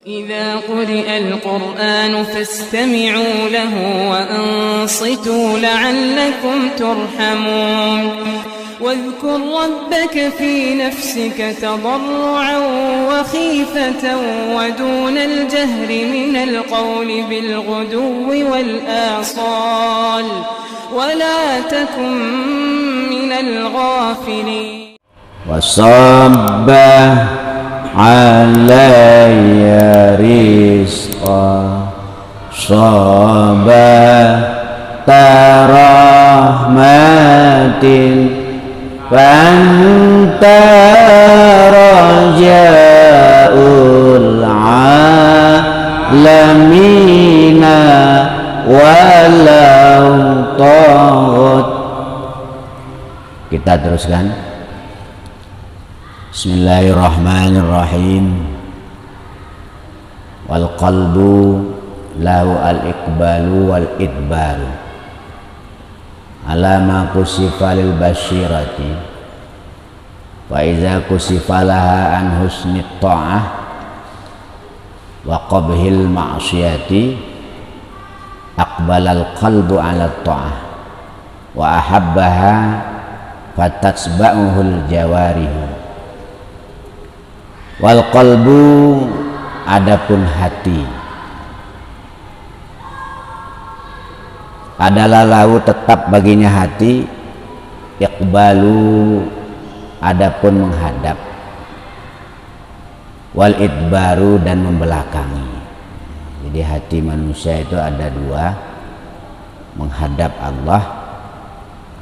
إذا قرئ القرآن فاستمعوا له وأنصتوا لعلكم ترحمون واذكر ربك في نفسك تضرعا وخيفة ودون الجهر من القول بالغدو والآصال ولا تكن من الغافلين وصب علي رزقا صبا رحمة فأنت رجاء العالمين walau طغت. Kita teruskan. Bismillahirrahmanirrahim. Wal qalbu lahu al iqbalu wal idbaru alama kusifa lil basyirati wa iza kusifa laha an husni ta'ah wa qabhil ma'siyati aqbalal qalbu ala ta'ah wa ahabbaha fatatsba'uhul jawarihu. Wal qalbu adapun hati adalah lahu tetap baginya hati iqbalu adapun menghadap wal idbaru dan membelakangi. Jadi hati manusia itu ada dua, menghadap Allah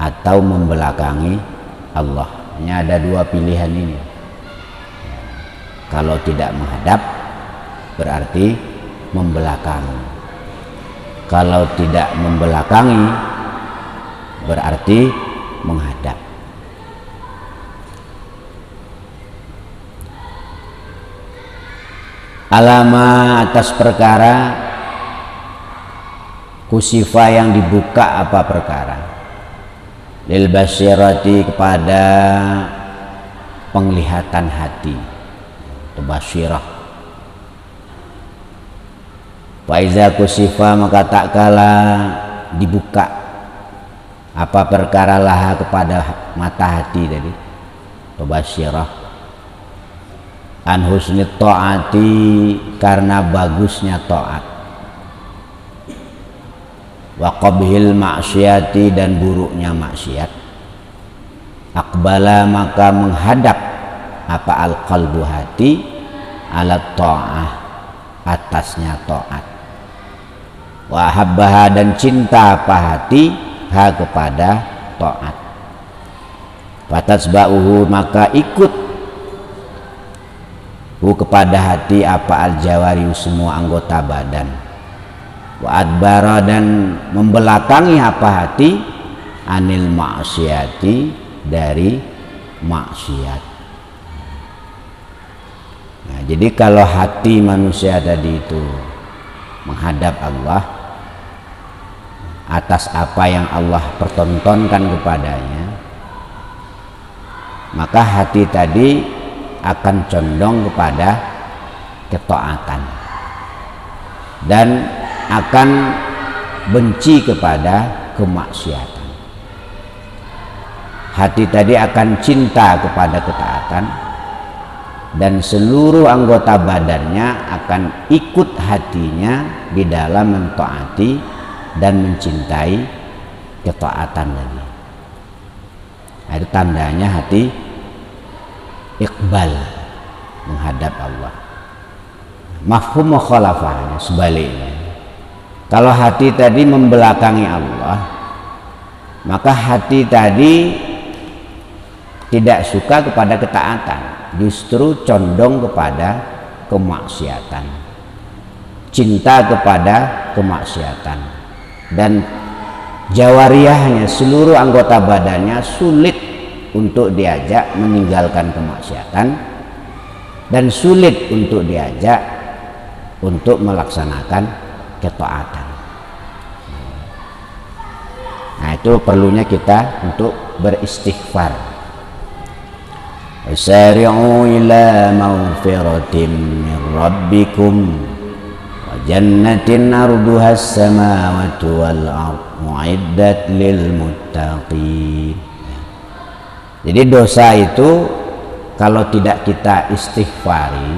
atau membelakangi Allah. Hanya ada dua pilihan ini. Kalau tidak menghadap berarti membelakangi. Kalau tidak membelakangi berarti menghadap. Alama atas perkara kusifa yang dibuka apa perkara lil basyirati kepada penglihatan hati basirah. Faiza kusifa maka tak kala dibuka apa perkara laha kepada mata hati tadi basirah an husni ta'ati karena bagusnya ta'at wa qabhil ma'siyati dan buruknya maksiat aqbala maka menghadap apa al-qalbu hati ala ta'ah atasnya ta'at wa habbaha dan cinta apa hati ha kepada ta'at fatatsba'uhu maka ikut hu kepada hati apa al-jawari semua anggota badan wa adbara dan membelakangi apa hati anil ma'siyati dari maksiat. Nah, jadi kalau hati manusia tadi itu menghadap Allah atas apa yang Allah pertontonkan kepadanya, maka hati tadi akan condong kepada ketaatan dan akan benci kepada kemaksiatan. Hati tadi akan cinta kepada ketaatan dan seluruh anggota badannya akan ikut hatinya di dalam mentaati dan mencintai ketaatan tadi. Itu tandanya hati iqbal menghadap Allah. Mafhum mukhalafahnya sebaliknya. Kalau hati tadi membelakangi Allah, maka hati tadi tidak suka kepada ketaatan, justru condong kepada kemaksiatan, cinta kepada kemaksiatan, dan jawariyahnya seluruh anggota badannya sulit untuk diajak meninggalkan kemaksiatan dan sulit untuk diajak untuk melaksanakan ketaatan. Nah, itu perlunya kita untuk beristighfar. wasari'u ila maghfiratin min rabbikum wa jannatin arduha as-samawati wal ardh mu'iddat lil muttaqin. Jadi dosa itu kalau tidak kita istighfari,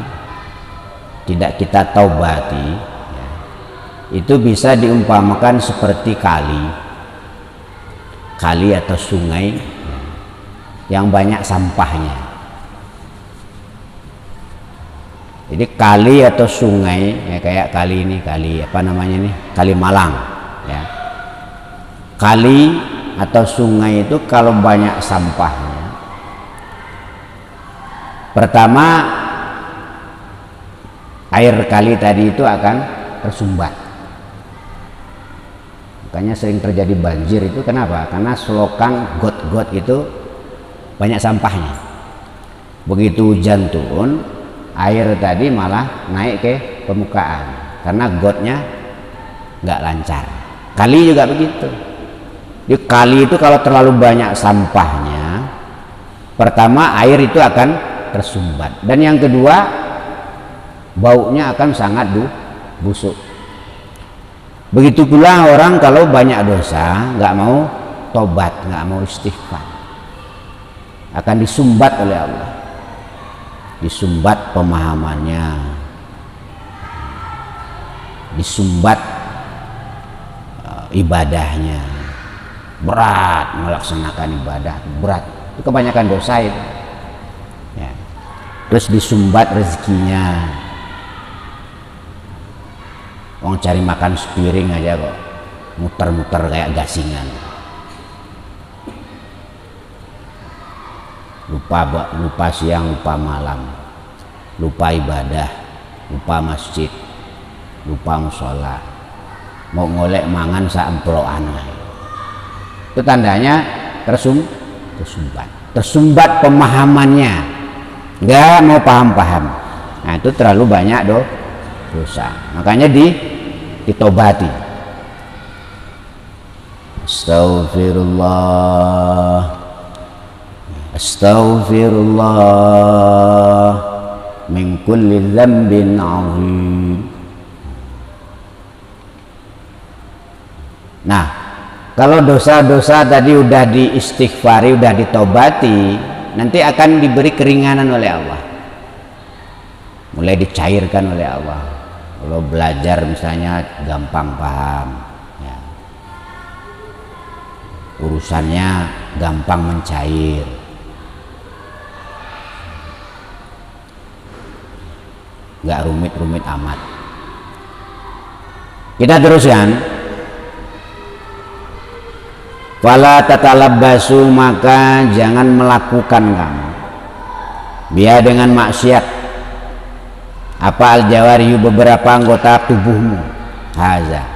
tidak kita taubati, itu bisa diumpamakan seperti kali atau sungai yang banyak sampahnya. Jadi kali atau sungai ya, kayak kali ini, kali apa namanya nih, Kali Malang ya. Kali atau sungai itu kalau banyak sampahnya, pertama air kali tadi itu akan tersumbat. Makanya sering terjadi banjir itu kenapa? Karena selokan got-got itu banyak sampahnya. Begitu hujan turun, air tadi malah naik ke permukaan karena gotnya nggak lancar. Kali juga begitu. Di kali itu kalau terlalu banyak sampahnya, pertama air itu akan tersumbat, dan yang kedua baunya akan sangat busuk. Begitu pula orang kalau banyak dosa, nggak mau tobat, nggak mau istighfar, akan disumbat oleh Allah, disumbat pemahamannya, disumbat ibadahnya, berat melaksanakan ibadah, berat itu kebanyakan dosa itu ya. Terus disumbat rezekinya, orang cari makan sepiring aja kok muter-muter kayak gasingan, lupa siang, lupa malam, lupa ibadah, lupa masjid, lupa musola, mau ngolek mangan saemploan. Itu tandanya tersumbat pemahamannya, nggak mau paham. Nah itu terlalu banyak dosa, makanya ditobati. Astaghfirullah min kulli dzambin 'azim. Nah, kalau dosa-dosa tadi udah diistighfari, udah ditobati, nanti akan diberi keringanan oleh Allah, mulai dicairkan oleh Allah. Kalau belajar misalnya gampang paham ya, urusannya gampang mencair, nggak rumit-rumit amat. Kita teruskan. Fala tatalabbasu, maka jangan melakukan kamu biha dengan maksiat apa al-jawarihu, beberapa anggota tubuhmu, haza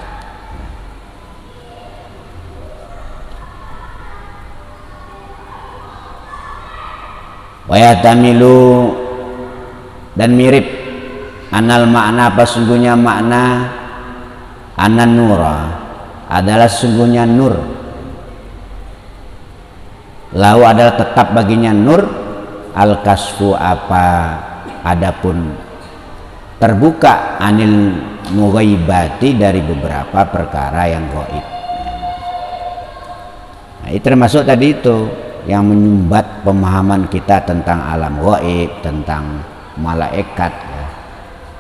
wa yatamilu, dan mirip anal makna, apa sungguhnya makna, anan nura adalah sungguhnya nur, lahu adalah tetap baginya nur, al kasfu apa adapun terbuka, anil mughaibati dari beberapa perkara yang gaib. Nah, itu termasuk tadi itu yang menyumbat pemahaman kita tentang alam gaib, tentang malaikat ya,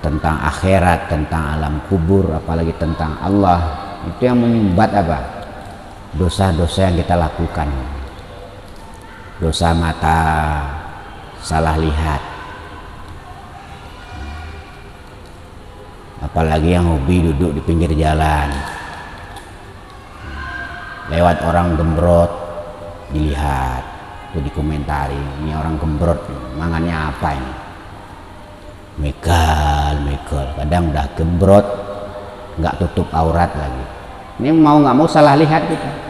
tentang akhirat, tentang alam kubur, apalagi tentang Allah. Itu yang menyumbat apa? Dosa-dosa yang kita lakukan. Dosa mata, salah lihat, apalagi yang hobi duduk di pinggir jalan, lewat orang gembrot dilihat, itu dikomentari, ini orang gembrot mangannya apa ini, megal, kadang udah gembrot nggak tutup aurat lagi, ini mau nggak mau salah lihat kita.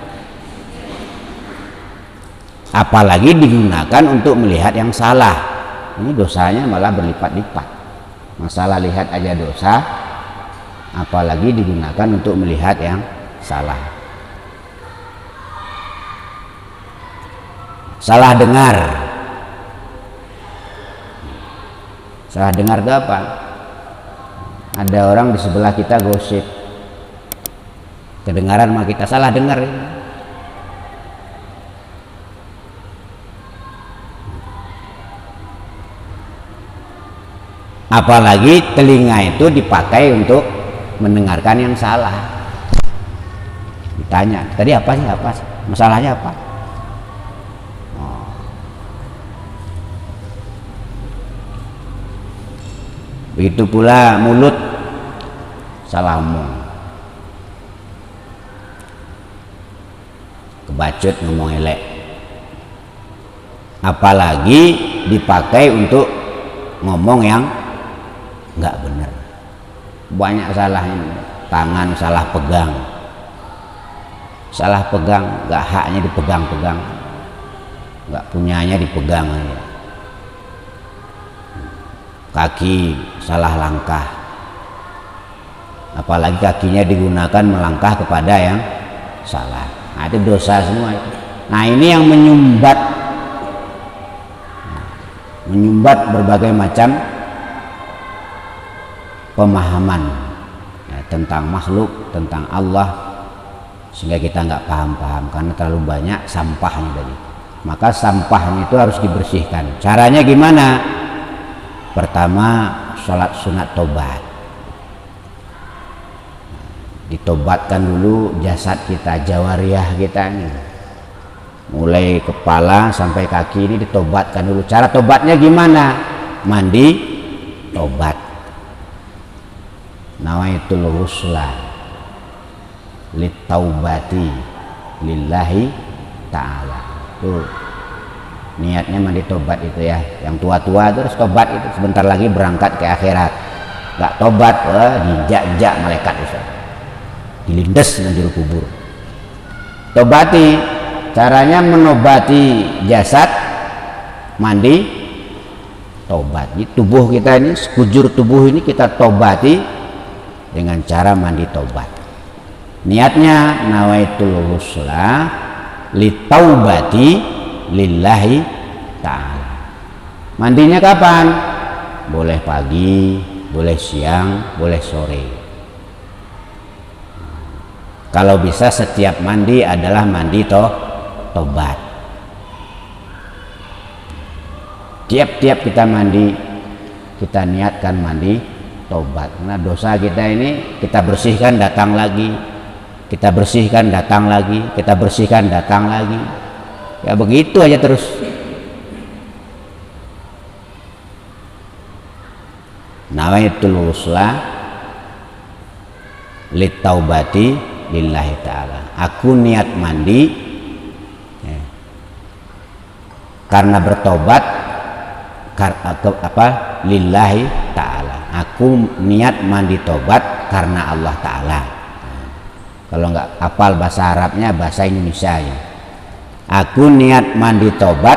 Apalagi digunakan untuk melihat yang salah, ini dosanya malah berlipat-lipat. Masalah lihat aja dosa, apalagi digunakan untuk melihat yang salah. Salah dengar, Salah dengar itu apa? Ada orang di sebelah kita gosip, kedengaran sama kita, salah dengar. Apalagi telinga itu dipakai untuk mendengarkan yang salah. Ditanya, tadi apa sih, apa sih? Masalahnya apa? Begitu pula mulut, salah omong, kebacut, ngomong elek. Apalagi dipakai untuk ngomong yang nggak benar. Banyak salahnya. Tangan salah pegang, nggak haknya dipegang-pegang, nggak punyanya dipegang. Kaki salah langkah, apalagi kakinya digunakan melangkah kepada yang salah. Nah, itu dosa semua itu. Nah, ini yang menyumbat berbagai macam pemahaman ya, tentang makhluk, tentang Allah, sehingga kita nggak paham-paham karena terlalu banyak sampahnya tadi. Maka sampahnya itu harus dibersihkan. Caranya gimana? Pertama, sholat sunat tobat. Ditobatkan dulu jasad kita, jawariyah kita ini, mulai kepala sampai kaki ini ditobatkan dulu. Cara tobatnya gimana? Mandi tobat. Nawaitul ghusla litaubati lillahi ta'ala. Tuh, niatnya mandi tobat itu ya. Yang tua-tua terus tobat itu sebentar lagi berangkat ke akhirat. Gak tobat, dijak-jak malaikat itu, dilindes dengan juru kubur. Tobati, caranya menobati jasad, mandi tobat. Jadi tubuh kita ini, sekujur tubuh ini kita tobati dengan cara mandi tobat. Niatnya nawaitul ghusla litaubati lillahi ta'ala. Mandinya kapan? Boleh pagi, boleh siang, boleh sore. Kalau bisa setiap mandi adalah mandi tobat. Tiap-tiap kita mandi, kita niatkan mandi tobat. Karena dosa kita ini kita bersihkan, datang lagi, kita bersihkan, datang lagi, kita bersihkan, datang lagi. Ya begitu aja terus. Nawaitul ghusla litaubati lillahi ta'ala. Aku niat mandi ya, karena bertobat lillahi ta'ala. Aku niat mandi tobat karena Allah ta'ala. Kalau nggak hafal bahasa Arabnya, bahasa Indonesia ya. Aku niat mandi tobat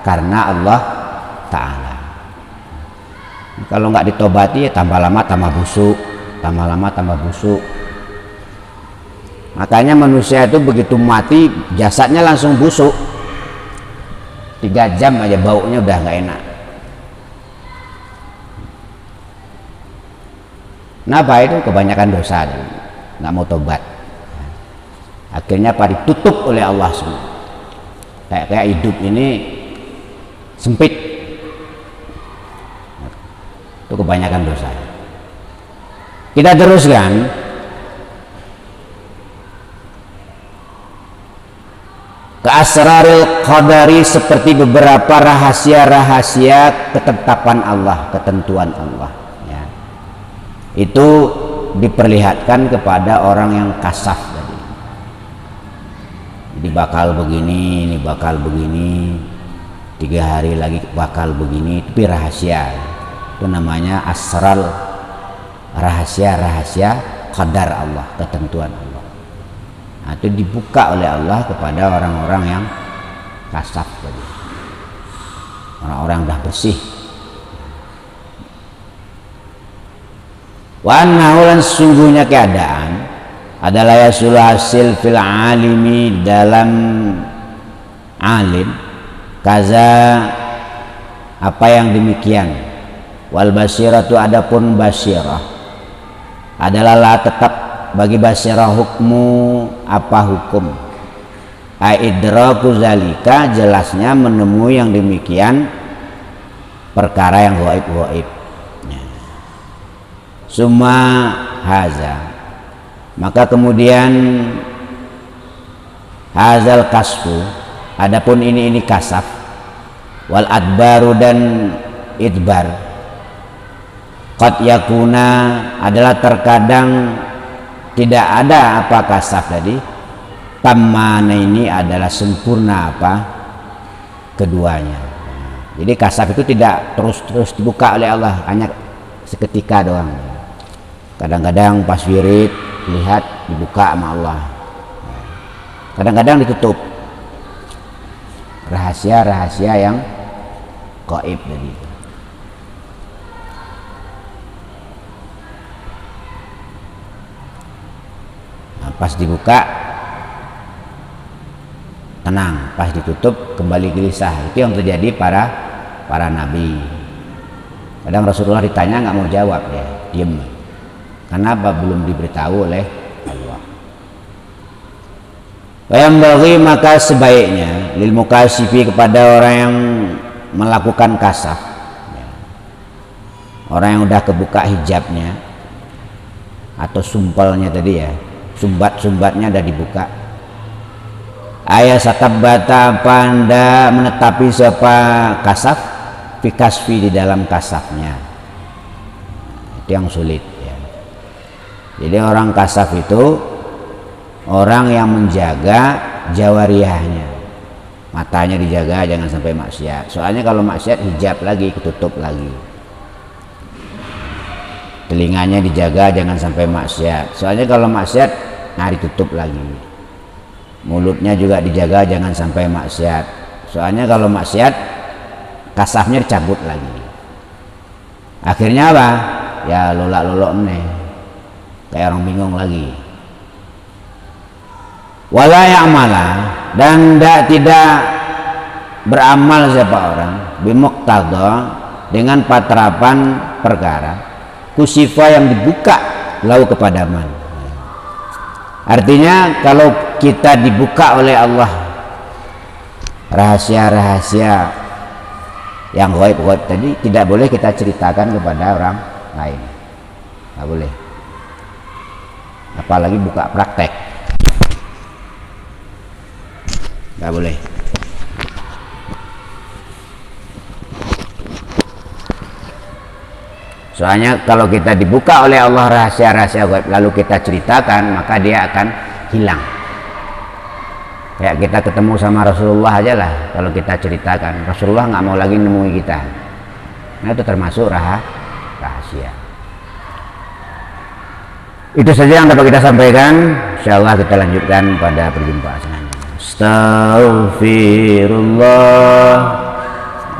karena Allah ta'ala. Kalau nggak ditobati ya tambah lama tambah busuk, tambah lama tambah busuk. Makanya manusia itu begitu mati jasadnya langsung busuk. 3 jam aja baunya udah nggak enak. Kenapa? Itu kebanyakan dosa, nggak mau tobat. Akhirnya ditutup oleh Allah semua. Kayak hidup ini sempit. Itu kebanyakan dosa. Kita teruskan. Keasrarul qadari, seperti beberapa rahasia-rahasia ketetapan Allah, ketentuan Allah ya. Itu diperlihatkan kepada orang yang kasaf tadi. Ini bakal begini, ini bakal begini, 3 hari lagi bakal begini. Tapi rahasia, itu namanya asral, rahasia-rahasia qadar Allah, ketentuan Allah. Nah, itu dibuka oleh Allah kepada orang-orang yang kasaf tadi, orang-orang dah bersih. Wa annahu, sungguhnya keadaan adalah yasul hasil fil alimi, dalam alim, kaza apa yang demikian, Wal basiratu adapun basirah adalah la tetap bagi basirah hukmu apa hukum. Aidraku zalika jelasnya menemui yang demikian perkara yang gaib. Summa haza, maka kemudian hazal kasfu, adapun ini kasaf, wal adbaru dan idbar, qad yakuna adalah terkadang tidak ada apa kasaf tadi, tammana ini adalah sempurna apa keduanya. Jadi kasaf itu tidak terus dibuka oleh Allah, hanya seketika doang. Kadang-kadang pas wirid lihat dibuka sama Allah, kadang-kadang ditutup. Rahasia-rahasia yang gaib tadi. Nah, pas dibuka tenang, pas ditutup kembali gelisah. Itu yang terjadi para nabi. Kadang Rasulullah ditanya nggak mau jawab, ya diem. Kenapa? Belum diberitahu oleh Allah. Yang bagi maka sebaiknya lil mukasifi kepada orang yang melakukan kasaf, orang yang udah kebuka hijabnya atau sumpelnya tadi ya, sumbat-sumbatnya udah dibuka. Ayat satabata panda menetapi siapa kasaf fikasfi di dalam kasafnya, itu yang sulit ya. Jadi orang kasaf itu orang yang menjaga jawariyahnya, matanya dijaga jangan sampai maksiat. Soalnya kalau maksiat hijab lagi, ketutup lagi. Telinganya dijaga jangan sampai maksiat. Soalnya kalau maksiat ditutup lagi. Mulutnya juga dijaga jangan sampai maksiat. Soalnya kalau maksiat kasafnya dicabut lagi. Akhirnya apa? Ya lolak-lolok nih, kayak orang bingung lagi. Wala ya'mala, dan tidak beramal siapa orang bimuqtada dengan patrapan perkara kusifa yang dibuka lau kepada man. Artinya kalau kita dibuka oleh Allah rahasia-rahasia yang gaib tadi, tidak boleh kita ceritakan kepada orang lain, nggak boleh, apalagi buka praktek, nggak boleh. Soalnya kalau kita dibuka oleh Allah rahasia-rahasia gaib lalu kita ceritakan, maka dia akan hilang. Kayak kita ketemu sama Rasulullah aja lah, kalau kita ceritakan Rasulullah nggak mau lagi nemui kita, nah itu termasuk rahasia. Itu saja yang dapat kita sampaikan. Insyaallah kita lanjutkan pada perjumpaan selanjutnya. Astaghfirullah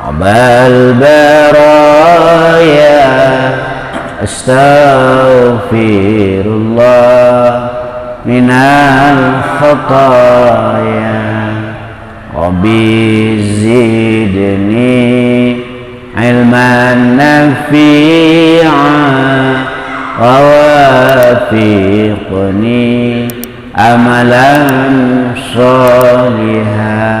abal baraya, astaghfirullah minal khataya, Rabbi zidni ilman nafi'an wa wafiqni amalan salihah.